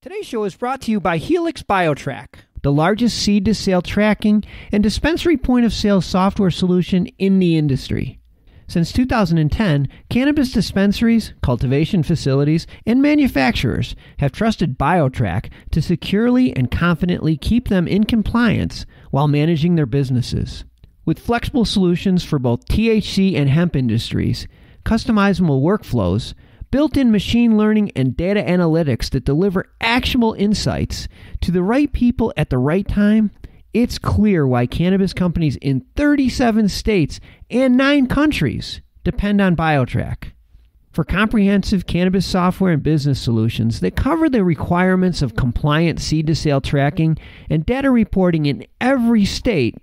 Today's show is brought to you by Helix BioTrack, the largest seed-to-sale tracking and dispensary point-of-sale software solution in the industry. Since 2010, cannabis dispensaries, cultivation facilities, and manufacturers have trusted BioTrack to securely and confidently keep them in compliance while managing their businesses. With flexible solutions for both THC and hemp industries, customizable workflows, built-in machine learning and data analytics that deliver actionable insights to the right people at the right time, it's clear why cannabis companies in 37 states and 9 countries depend on BioTrack. For comprehensive cannabis software and business solutions that cover the requirements of compliant seed-to-sale tracking and data reporting in every state,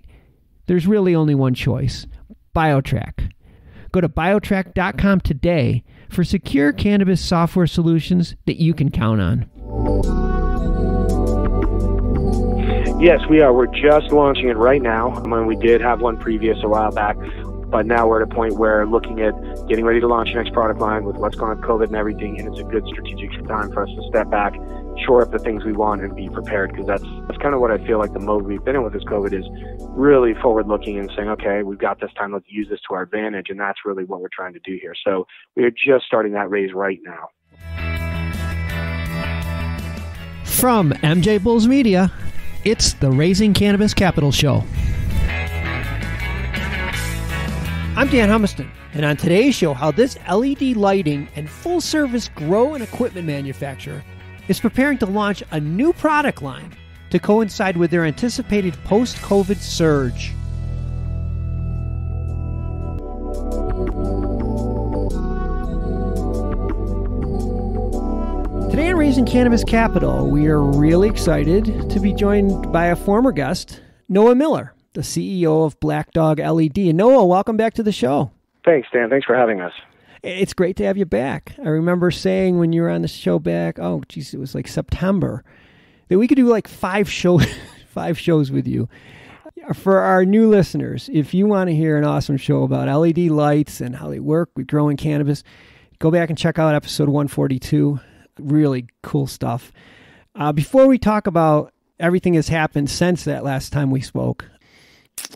there's really only one choice: BioTrack. Go to biotrack.com today for secure cannabis software solutions that you can count on. Yes, we are. We're just launching it right now. We did have one previous a while back, but now we're at a point where looking at getting ready to launch the next product line with what's going on with COVID and everything, and it's a good strategic time for us to step back, shore up the things we want, and be prepared, because that's kind of what I feel like the mode we've been in with this COVID is really forward-looking and saying, okay, we've got this time, let's use this to our advantage, and that's really what we're trying to do here. So we are just starting that raise right now. From MJBulls Media, it's the Raising Cannabis Capital Show. I'm Dan Humistonto, and on today's show, how this LED lighting and full-service grow and equipment manufacturer is preparing to launch a new product line to coincide with their anticipated post-COVID surge. Today on Raising Cannabis Capital, we are really excited to be joined by a former guest, Noah Miller, the CEO of Black Dog LED. And Noah, welcome back to the show. Thanks, Dan. Thanks for having us. It's great to have you back. I remember saying when you were on the show back, it was like September, that we could do like 5 shows with you. For our new listeners, if you want to hear an awesome show about LED lights and how they work with growing cannabis, go back and check out episode 142. Really cool stuff. Before we talk about everything that's happened since that last time we spoke,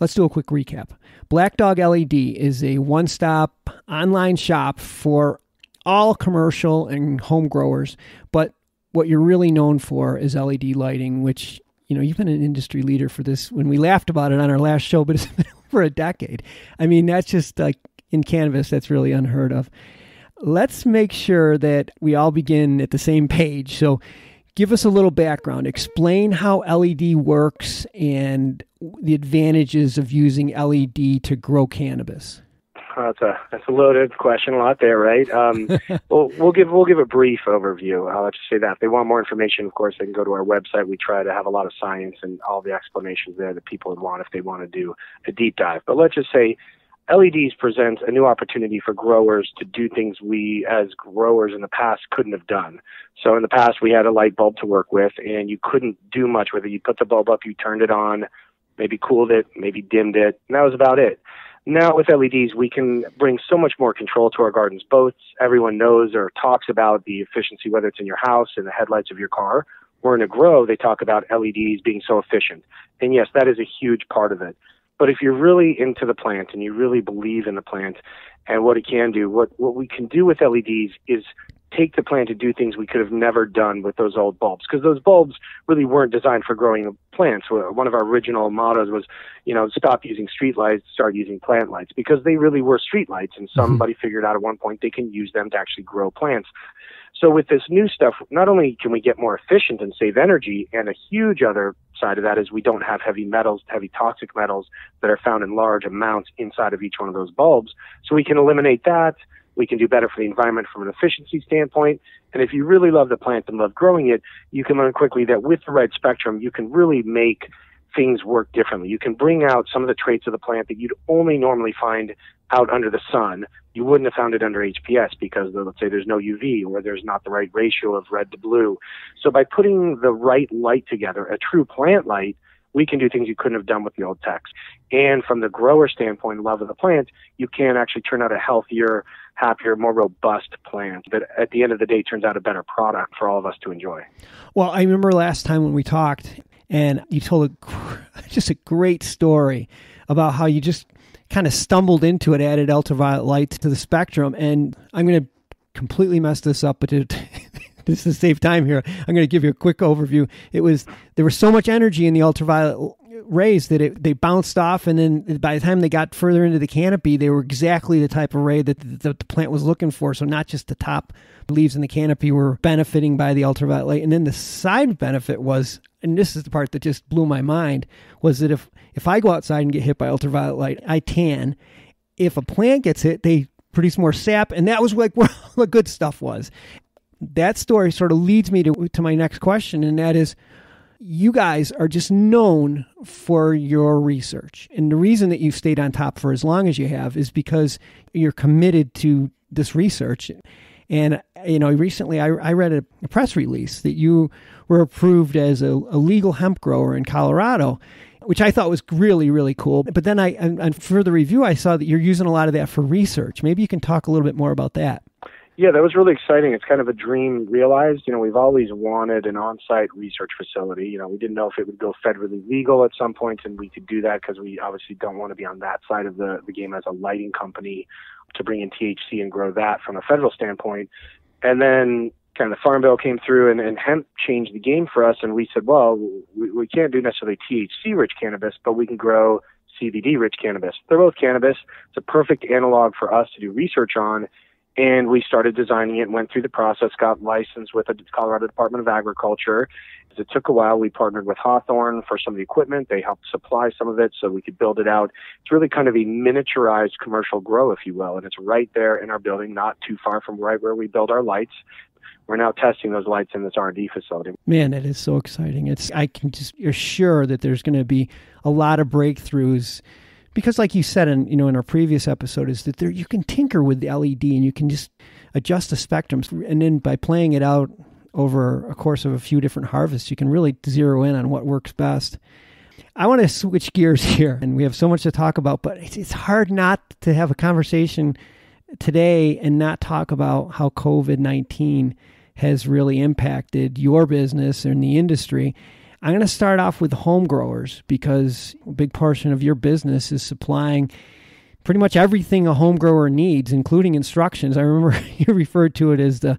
let's do a quick recap. Black Dog LED is a one-stop online shop for all commercial and home growers, but what you're really known for is LED lighting, which, you've been an industry leader for this when we laughed about it on our last show, but it's been over a decade. I mean, that's just like in cannabis, that's really unheard of. Let's make sure that we all begin at the same page. So give us a little background. Explain how LED works and the advantages of using LED to grow cannabis. That's a loaded question, a lot there, right? We'll give a brief overview. I'll just say that. If they want more information, of course, they can go to our website. We try to have a lot of science and all the explanations there that people would want if they want to do a deep dive. But let's just say LEDs present a new opportunity for growers to do things we as growers in the past couldn't have done. So in the past, we had a light bulb to work with, and you couldn't do much with it. You put the bulb up, you turned it on, maybe cooled it, maybe dimmed it, and that was about it. Now with LEDs, we can bring so much more control to our gardens. Both everyone knows or talks about the efficiency, whether it's in your house, in the headlights of your car, or in a grow, they talk about LEDs being so efficient. And yes, that is a huge part of it. But if you're really into the plant and you really believe in the plant and what it can do, what we can do with LEDs is take the plant to do things we could have never done with those old bulbs, because those bulbs really weren't designed for growing plants. One of our original mottos was, stop using street lights, start using plant lights, because they really were street lights, and somebody figured out at one point they can use them to actually grow plants. So with this new stuff, not only can we get more efficient and save energy, and a huge other side of that is we don't have heavy metals, heavy toxic metals that are found in large amounts inside of each one of those bulbs. So we can eliminate that. We can do better for the environment from an efficiency standpoint. And if you really love the plant and love growing it, you can learn quickly that with the right spectrum, you can really make things work differently. You can bring out some of the traits of the plant that you'd only normally find out under the sun. You wouldn't have found it under HPS because, let's say, there's no UV or there's not the right ratio of red to blue. So by putting the right light together, a true plant light, we can do things you couldn't have done with the old techs. And from the grower standpoint, love of the plant, you can actually turn out a healthier, happier, more robust plant that at the end of the day turns out a better product for all of us to enjoy. Well, I remember last time when we talked and you told just a great story about how you just kind of stumbled into it, added ultraviolet light to the spectrum. And I'm going to completely mess this up, but this is save time here. I'm going to give you a quick overview. There was so much energy in the ultraviolet rays that they bounced off, and then by the time they got further into the canopy, they were exactly the type of ray that the plant was looking for. So not just the top leaves in the canopy were benefiting by the ultraviolet light. And then the side benefit was, and this is the part that just blew my mind, was that if I go outside and get hit by ultraviolet light, I tan. If a plant gets hit, they produce more sap, and that was like where all the good stuff was. That story sort of leads me to my next question, and that is, you guys are just known for your research. And the reason that you've stayed on top for as long as you have is because you're committed to this research. And, recently I read a press release that you were approved as a legal hemp grower in Colorado, which I thought was really, really cool. But then on further review, I saw that you're using a lot of that for research. Maybe you can talk a little bit more about that. Yeah, that was really exciting. It's kind of a dream realized. We've always wanted an on-site research facility. We didn't know if it would go federally legal at some point, and we could do that because we obviously don't want to be on that side of the game as a lighting company to bring in THC and grow that from a federal standpoint. And then kind of the Farm Bill came through and hemp changed the game for us. And we said, well, we can't do necessarily THC-rich cannabis, but we can grow CBD-rich cannabis. They're both cannabis. It's a perfect analog for us to do research on. And we started designing it, went through the process, got licensed with the Colorado Department of Agriculture. It took a while. We partnered with Hawthorne for some of the equipment. They helped supply some of it so we could build it out. It's really kind of a miniaturized commercial grow, if you will. And it's right there in our building, not too far from right where we build our lights. We're now testing those lights in this R&D facility. Man, that is so exciting. I can just assure that there's going to be a lot of breakthroughs. Because like you said in our previous episode, is that you can tinker with the LED and you can just adjust the spectrums. And then by playing it out over a course of a few different harvests, you can really zero in on what works best. I want to switch gears here, and we have so much to talk about, but it's hard not to have a conversation today and not talk about how COVID-19 has really impacted your business and the industry. I'm going to start off with home growers because a big portion of your business is supplying pretty much everything a home grower needs, including instructions. I remember you referred to it as the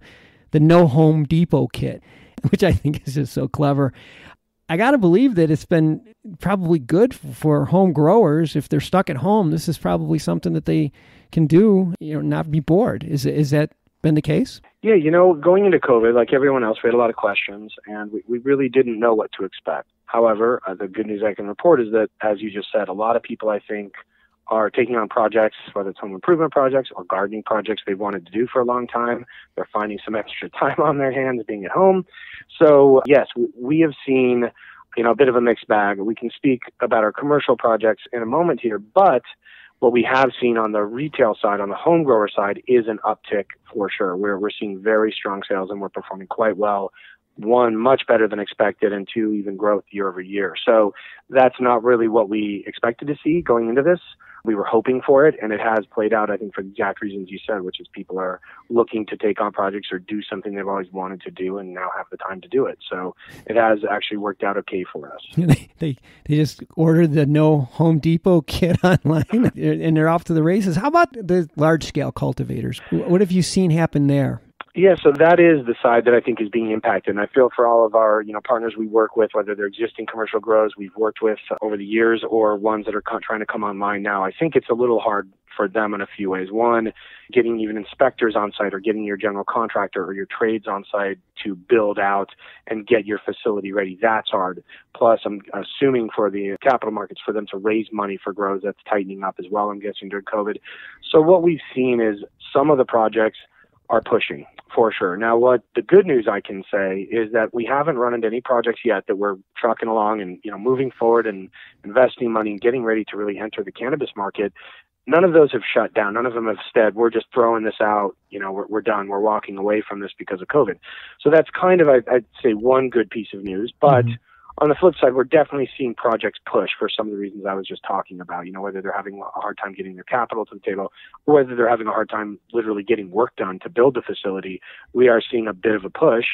No Home Depot kit, which I think is just so clever. I got to believe that it's been probably good for home growers. If they're stuck at home, this is probably something that they can do, not be bored. Is that been the case? Yeah, going into COVID, like everyone else, we had a lot of questions, and we really didn't know what to expect. However, the good news I can report is that, as you just said, a lot of people, I think, are taking on projects, whether it's home improvement projects or gardening projects they've wanted to do for a long time. They're finding some extra time on their hands being at home. So, yes, we have seen, a bit of a mixed bag. We can speak about our commercial projects in a moment here, but what we have seen on the retail side, on the home grower side, is an uptick for sure. We're seeing very strong sales, and we're performing quite well. One, much better than expected, and two, even growth year over year. So that's not really what we expected to see going into this. We were hoping for it, and it has played out, I think, for the exact reasons you said, which is people are looking to take on projects or do something they've always wanted to do and now have the time to do it. So it has actually worked out okay for us. They just ordered the No Home Depot kit online, and they're off to the races. How about the large-scale cultivators? What have you seen happen there? Yeah, so that is the side that I think is being impacted. And I feel for all of our, partners we work with, whether they're existing commercial grows we've worked with over the years or ones that are trying to come online now, I think it's a little hard for them in a few ways. One, getting even inspectors on site or getting your general contractor or your trades on site to build out and get your facility ready. That's hard. Plus, I'm assuming for the capital markets for them to raise money for grows, that's tightening up as well, I'm guessing, during COVID. So what we've seen is some of the projects are pushing for sure. Now, what the good news I can say is that we haven't run into any projects yet that we're trucking along and, moving forward and investing money and getting ready to really enter the cannabis market. None of those have shut down. None of them have said, we're just throwing this out. We're done. We're walking away from this because of COVID. So that's kind of, I'd say, one good piece of news. But On the flip side, we're definitely seeing projects push for some of the reasons I was just talking about, whether they're having a hard time getting their capital to the table or whether they're having a hard time literally getting work done to build the facility. We are seeing a bit of a push,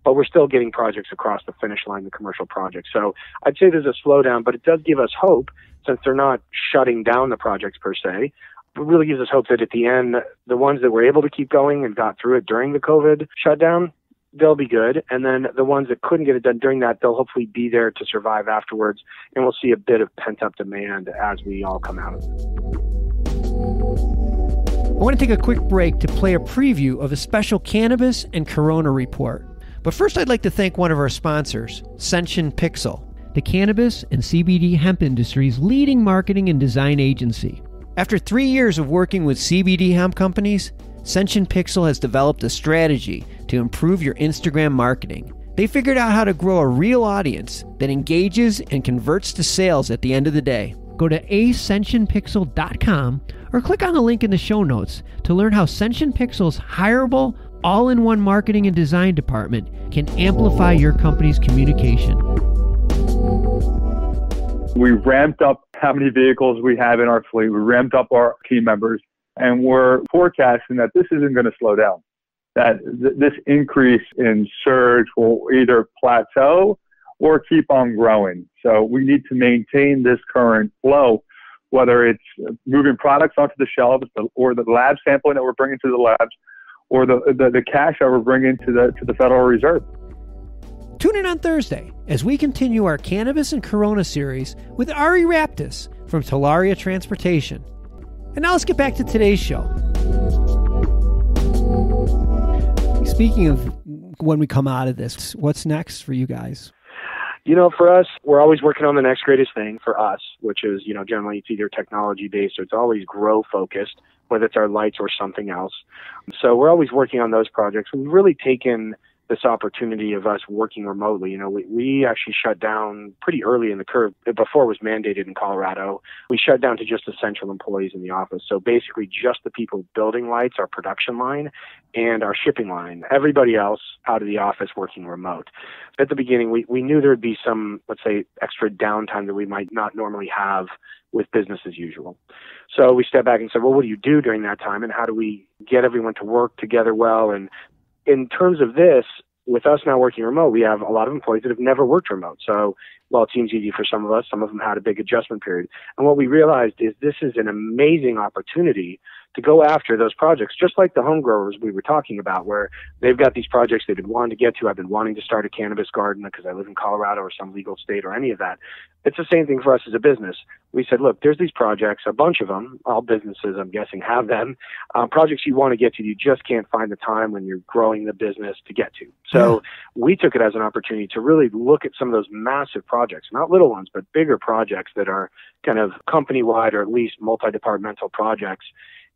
but we're still getting projects across the finish line, the commercial projects. So I'd say there's a slowdown, but it does give us hope since they're not shutting down the projects per se. It really gives us hope that at the end, the ones that were able to keep going and got through it during the COVID shutdown, they'll be good. And then the ones that couldn't get it done during that, they'll hopefully be there to survive afterwards. And we'll see a bit of pent-up demand as we all come out of it. I want to take a quick break to play a preview of a special cannabis and Corona report. But first, I'd like to thank one of our sponsors, Senshin Pixel, the cannabis and CBD hemp industry's leading marketing and design agency. After 3 years of working with CBD hemp companies, Senshin Pixel has developed a strategy to improve your Instagram marketing. They figured out how to grow a real audience that engages and converts to sales at the end of the day. Go to ascensionpixel.com or click on the link in the show notes to learn how Senshin Pixel's hireable, all-in-one marketing and design department can amplify your company's communication. We ramped up how many vehicles we have in our fleet. We ramped up our team members, and we're forecasting that this isn't going to slow down, that this increase in surge will either plateau or keep on growing. So we need to maintain this current flow, whether it's moving products onto the shelves or the lab sampling that we're bringing to the labs or the cash that we're bringing to the Federal Reserve. Tune in on Thursday as we continue our Cannabis and Corona series with Ari Raptis from Talaria Transportation. And now let's get back to today's show. Speaking of when we come out of this, what's next for you guys? For us, we're always working on the next greatest thing for us, which is, generally it's either technology-based or it's always grow-focused, whether it's our lights or something else. So we're always working on those projects. We've really taken this opportunity of us working remotely. We actually shut down pretty early in the curve. Before it was mandated in Colorado, we shut down to just essential employees in the office. So basically just the people building lights, our production line, and our shipping line. Everybody else out of the office working remote. At the beginning, we knew there would be some, let's say, extra downtime that we might not normally have with business as usual. So we stepped back and said, well, what do you do during that time? And how do we get everyone to work together well? And in terms of this, with us now working remote, we have a lot of employees that have never worked remote. So while it seems easy for some of us, some of them had a big adjustment period. And what we realized is this is an amazing opportunity to go after those projects, just like the home growers we were talking about, where they've got these projects they've been wanting to get to. I've been wanting to start a cannabis garden because I live in Colorado or some legal state or any of that. It's the same thing for us as a business. We said, look, there's these projects, a bunch of them, all businesses, I'm guessing, have them, projects you want to get to. You just can't find the time when you're growing the business to get to. So we took it as an opportunity to really look at some of those massive projects, not little ones, but bigger projects that are kind of company-wide or at least multi-departmental projects,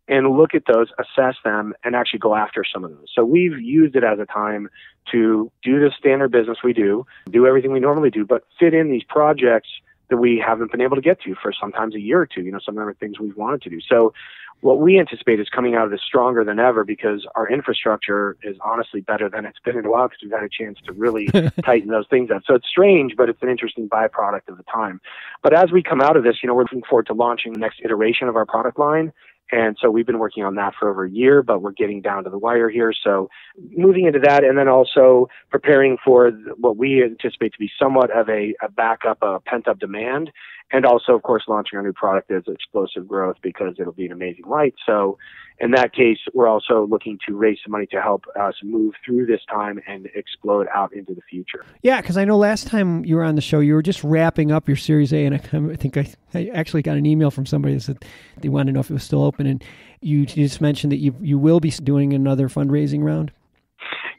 and look at those, assess them, and actually go after some of those. So we've used it as a time to do the standard business we do everything we normally do, but fit in these projects that we haven't been able to get to for sometimes a year or two, some of the things we've wanted to do. So what we anticipate is coming out of this stronger than ever because our infrastructure is honestly better than it's been in a while because we've had a chance to really tighten those things up. So it's strange, but it's an interesting byproduct of the time. But as we come out of this, we're looking forward to launching the next iteration of our product line. And so we've been working on that for over a year, but we're getting down to the wire here. So moving into that and then also preparing for what we anticipate to be somewhat of a backup, a pent-up demand. And also, of course, launching our new product is explosive growth because it'll be an amazing light. So in that case, we're also looking to raise some money to help us move through this time and explode out into the future. Yeah, because I know last time you were on the show, you were just wrapping up your Series A, and I think I actually got an email from somebody that said they wanted to know if it was still open, and you just mentioned that you will be doing another fundraising round.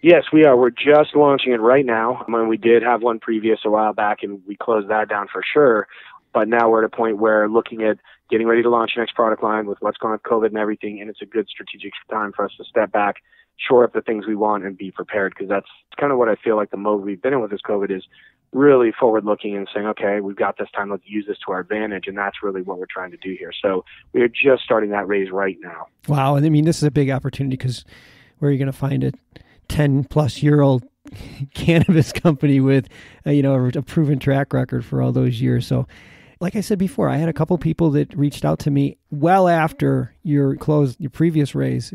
Yes, we are. We're just launching it right now. We did have one previous a while back, and we closed that down for sure. But now we're at a point where looking at getting ready to launch the next product line with what's going on with COVID and everything, and it's a good strategic time for us to step back, shore up the things we want, and be prepared, because that's kind of what I feel like the mode we've been in with this COVID is really forward-looking and saying, okay, we've got this time, let's use this to our advantage, and that's really what we're trying to do here. So we're just starting that raise right now. Wow, and this is a big opportunity because where are you going to find a 10-plus-year-old cannabis company with, a proven track record for all those years. So like I said before, I had a couple people that reached out to me well after your previous raise.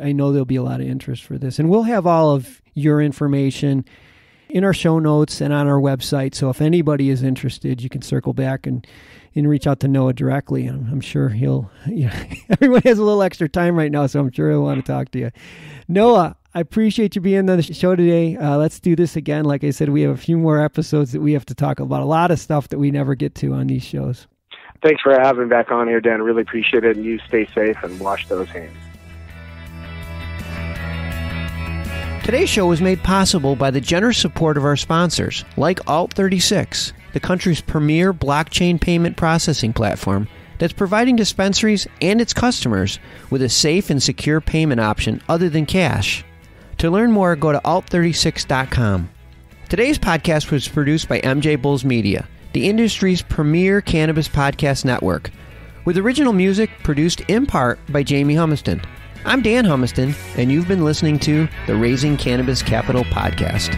I know there'll be a lot of interest for this. And we'll have all of your information in our show notes and on our website. So if anybody is interested, you can circle back and reach out to Noah directly. I'm sure everyone has a little extra time right now, so I'm sure he'll want to talk to you. Noah, I appreciate you being on the show today. Let's do this again. Like I said, we have a few more episodes that we have to talk about, a lot of stuff that we never get to on these shows. Thanks for having me back on here, Dan. Really appreciate it. And you stay safe and wash those hands. Today's show was made possible by the generous support of our sponsors, like Alt36, the country's premier blockchain payment processing platform that's providing dispensaries and its customers with a safe and secure payment option other than cash. To learn more, go to alt36.com. Today's podcast was produced by MJBulls Media, the industry's premier cannabis podcast network, with original music produced in part by Jamie Humiston. I'm Dan Humiston, and you've been listening to the Raising Cannabis Capital podcast.